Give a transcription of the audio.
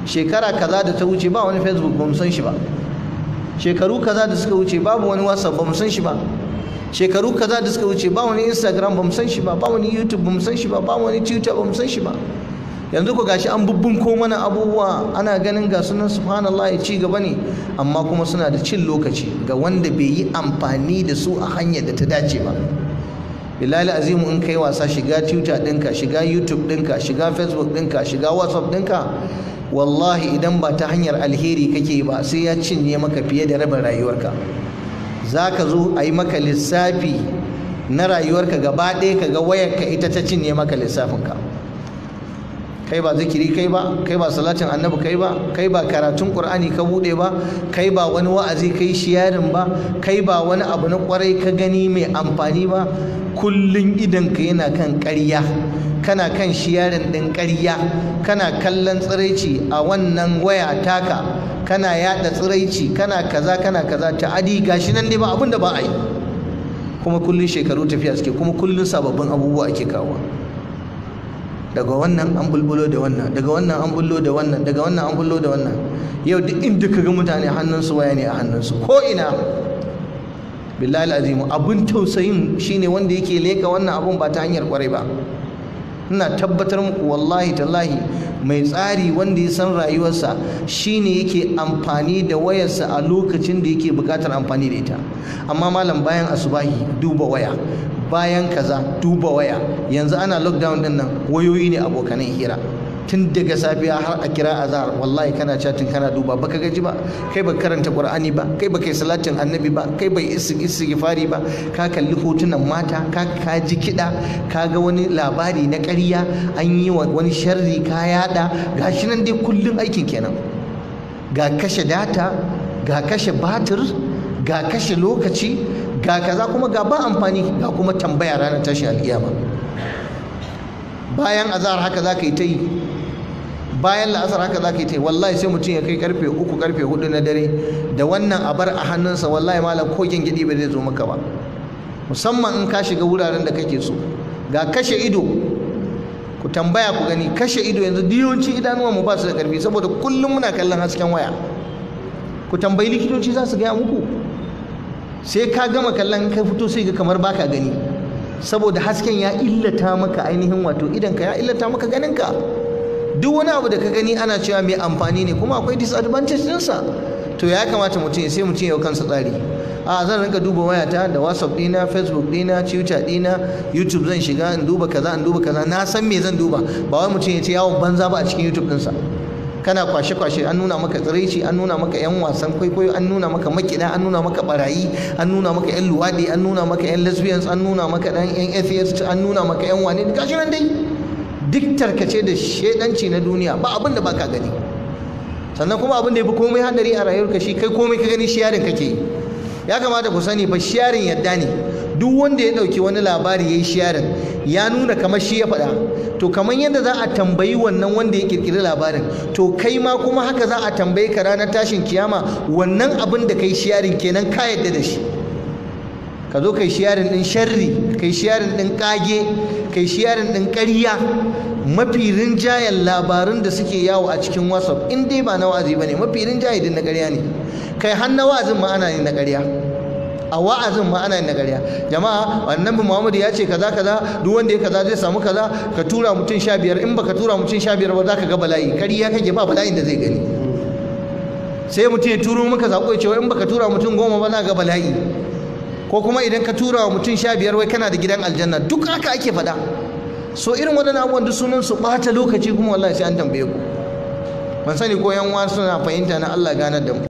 shekara kaza da ta wuce ba wani Facebook ba mu san shi ba, shekaru kaza da suka wuce babu wani WhatsApp ba mu san shi ba, shekaru kaza da suka wuce ba wani Instagram ba mu san shi ba, ba wani YouTube ba mu san shi ba, ba wani Twitter ba mu san shi ba. Yanzu ku gashi an bubbunko mana abubuwa ana ganin ga sunan subhanallah ya ci gaba ne, amma kuma suna da cin lokaci ga wanda bai yi amfani da su a hanyar da ta dace ba. Bilal azimu, in kai wasa shiga Twitter ɗinka, shiga YouTube ɗinka, shiga Facebook ɗinka, shiga WhatsApp ɗinka, wallahi idan ba ta hanyar alheri kake ba sai ya cinye maka fiye da rabin rayuwarka. Za ka zo a yi maka lissafi na rayuwarka gaba ɗaya ka ga wayarka ita ta cinye maka lissafinka. Kai ba zikiri kai ba, kai ba salatin annabi kai ba, kai ba karatun qur'ani ka bude ba, kai ba wani wa'azi kai shiyarin ba, kai ba wani abu na kwarai ka gani mai amfani ba. Kullun idanka yana kan ƙarya, kana kan shiyarin ɗin ƙarya, kana kallon tsiraici a wannan waya taka, kana yada tsiraici, kana kaza ta'adi gashi nan dai ba abin da ba a yi. Kuma kullun shekaru tafiya suke, kuma kullun sababbin abubuwa ake kawo. Daga wannan an bulbulo da wannan, daga wannan an bullo da wannan, daga wannan an bullo da wannan. Yau duk inda ka ga mutane hannunsu waya ne a hannunsu ko ina. Billahi azimu, abun tausayin shine wanda yake leka wannan abun ba ta hanyar kwarai ba. Ina tabbatar muku wallahi tallahi mai tsari wanda ya san rayuwarsa shine yake amfani da wayarsa a lokacin da yake bukatar amfani da ita. Amma malam bayan asubahi duba waya, bayan kaza duba waya. Yanzu ana lockdown din nan, wayoyi ne abokanan hira tun daga safiya har a kira azhar. Wallahi kana chatting kana duba, baka gaji ba, kai ba karanta qur'ani ba, kai ba kai salatin annabi ba, kai bai istighfari ba, ka kalli hotunan mata, ka ji kiɗa, ka ga wani labari na ƙarya, an yi wani sharri ka yada. Gashi nan dai kullun aikin kenan, ga kashe data, ga kashe batir, ga kashe lokaci, ga kaza, kuma ga ba amfani, ga kuma tambaya ranar tashin alkiyama. Bayan azhar haka za ka yi ta yi, bayan la'asar haka za ka yi ta yi. Wallahi sai mutum ya kai karfe 3 karfe 4 na dare da wannan abar a hannunsa, wallahi malam ko gengedi ba zai zo maka ba, musamman in ka shiga wuraren da kake so. Ga kashe ido, ku tambaya ku gani, kashe ido yanzu yawanci idanuwan mu ba su da karfi saboda kullum muna kallon hasken waya. Ku tambayi likitoci za su gaya muku, sai ka gama kallon ka fito sai ga kamar baka gani, saboda hasken ya illata maka ainihin wato idanka, ya illata maka ganinka. Duk wani abu da ka gani ana cewa mai amfani ne, kuma akwai disadvantage ɗinsa. To ya kamata mutum sai mutum ya kansa tsari. A zan rinka duba wayata da WhatsApp ɗina, Facebook ɗina, Twitter ɗina, YouTube zan shiga in duba kaza in duba kaza. Na san me zan duba, ba wai mutum ya ce yawon banza ba a cikin YouTube ɗinsa. Kana kwashe-kwashe, an nuna maka tsiraici, an nuna maka 'yan wasan kwaikwayo, an nuna maka makiɗa, an nuna maka barayi, an nuna maka 'yan luwaɗi, an nuna maka 'yan lesbians, an nuna maka 'yan atheist, an nuna maka 'yan wane, gashi nan dai duk tarkace da shedanci na duniya, ba abin da baka gani. Sannan kuma abin da ya fi komai hadari a rayuwarka shi kai komai ka gani sharing kake yi. Ya kamata ku sani fa sharing yadda ne. Duk wanda ya dauki wani labari yayi sharing ya nuna kamar shi ya faɗa. To kamar yadda za a tambayi wannan wanda ya kirkiri labarin, to kai ma kuma haka za a tambaye ka ranar tashin kiyama wannan abin da kai sharing kenan ka yadda da shi. Ka zo kai sharing din sharri, kai sharing din kage, kai sharing din ƙarya. Mafi rinjayen labarun da suke yawo a cikin WhatsApp in dai ba na wa'azi bane, mafi rinjaye din na ƙarya ne. Kai har na wa'azin ma ana yin na ƙarya, a wa'azin ma ana yin na ƙarya. Jama'a annabi Muhammad ya ce kaza kaza, duk wanda ya kaza zai samu kaza, ka tura mutum 15, in baka tura mutum 15 ba za ka ga bala'i. Ƙarya kake, ba bala'in da zai gani. Sai mutum ya turo maka sako ya ce in baka tura mutum 10 ba za ka ga bala'i. Ko kuma idan ka tura wa mutum 15 wai kana da gidan aljanna. Duk haka ake faɗa. So irin waɗannan abubuwan duk sunan su ɓata lokaci, kuma wallahi sai an tambaye ku. Ban sani ko yan uwa suna fahimta na, Allah ganar da mu.